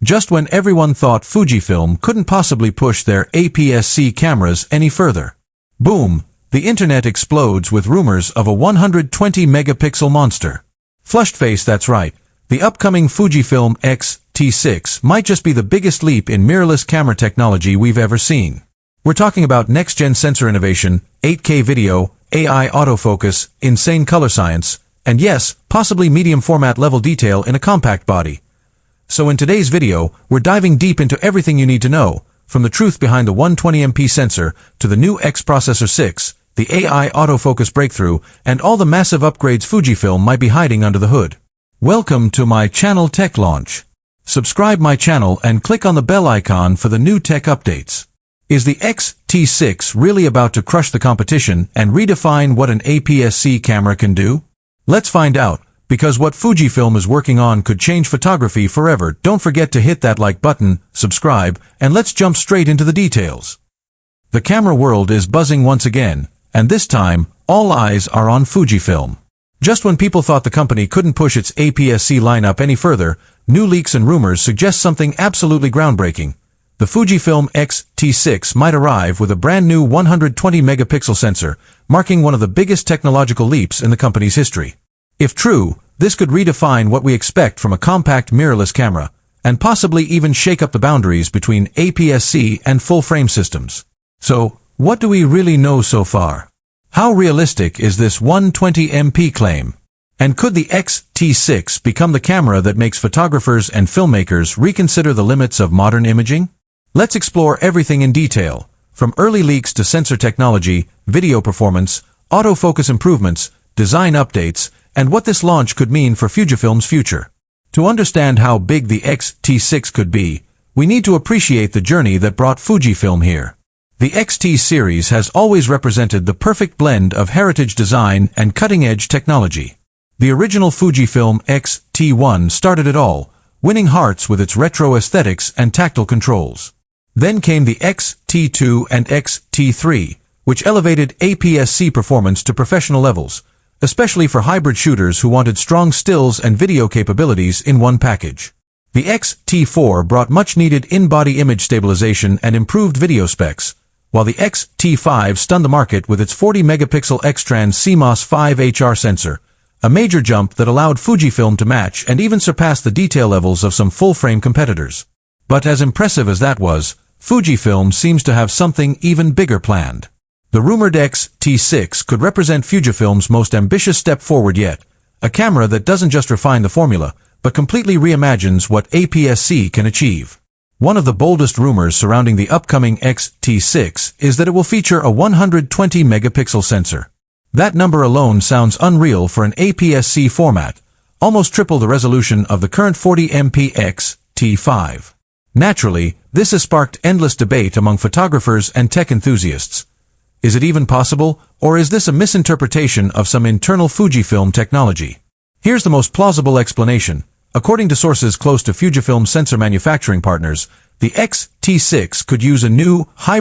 Just when everyone thought Fujifilm couldn't possibly push their APS-C cameras any further. Boom! The internet explodes with rumors of a 120-megapixel monster. Flushed face, that's right. The upcoming Fujifilm X-T6 might just be the biggest leap in mirrorless camera technology we've ever seen. We're talking about next-gen sensor innovation, 8K video, AI autofocus, insane color science, and yes, possibly medium-format level detail in a compact body. So in today's video, we're diving deep into everything you need to know, from the truth behind the 120MP sensor to the new X Processor 6, the AI autofocus breakthrough, and all the massive upgrades Fujifilm might be hiding under the hood. Welcome to my channel Tech Launch. Subscribe my channel and click on the bell icon for the new tech updates. Is the X-T6 really about to crush the competition and redefine what an APS-C camera can do? Let's find out, because what Fujifilm is working on could change photography forever. Don't forget to hit that like button, subscribe, and let's jump straight into the details. The camera world is buzzing once again, and this time, all eyes are on Fujifilm. Just when people thought the company couldn't push its APS-C lineup any further, new leaks and rumors suggest something absolutely groundbreaking. The Fujifilm X-T6 might arrive with a brand new 120-megapixel sensor, marking one of the biggest technological leaps in the company's history. If true, this could redefine what we expect from a compact mirrorless camera, and possibly even shake up the boundaries between APS-C and full-frame systems. So, what do we really know so far? How realistic is this 120MP claim? And could the X-T6 become the camera that makes photographers and filmmakers reconsider the limits of modern imaging? Let's explore everything in detail, from early leaks to sensor technology, video performance, autofocus improvements, design updates, and what this launch could mean for Fujifilm's future. To understand how big the X-T6 could be, we need to appreciate the journey that brought Fujifilm here. The X-T series has always represented the perfect blend of heritage design and cutting-edge technology. The original Fujifilm X-T1 started it all, winning hearts with its retro aesthetics and tactile controls. Then came the X-T2 and X-T3, which elevated APS-C performance to professional levels, especially for hybrid shooters who wanted strong stills and video capabilities in one package. The X-T4 brought much-needed in-body image stabilization and improved video specs, while the X-T5 stunned the market with its 40-megapixel X-Trans CMOS 5 HR sensor, a major jump that allowed Fujifilm to match and even surpass the detail levels of some full-frame competitors. But as impressive as that was, Fujifilm seems to have something even bigger planned. The rumored X-T6 could represent Fujifilm's most ambitious step forward yet, a camera that doesn't just refine the formula, but completely reimagines what APS-C can achieve. One of the boldest rumors surrounding the upcoming X-T6 is that it will feature a 120-megapixel sensor. That number alone sounds unreal for an APS-C format, almost triple the resolution of the current 40MP X-T5. Naturally, this has sparked endless debate among photographers and tech enthusiasts. Is it even possible, or is this a misinterpretation of some internal Fujifilm technology? Here's the most plausible explanation. According to sources close to Fujifilm sensor manufacturing partners, the X-T6 could use a new, high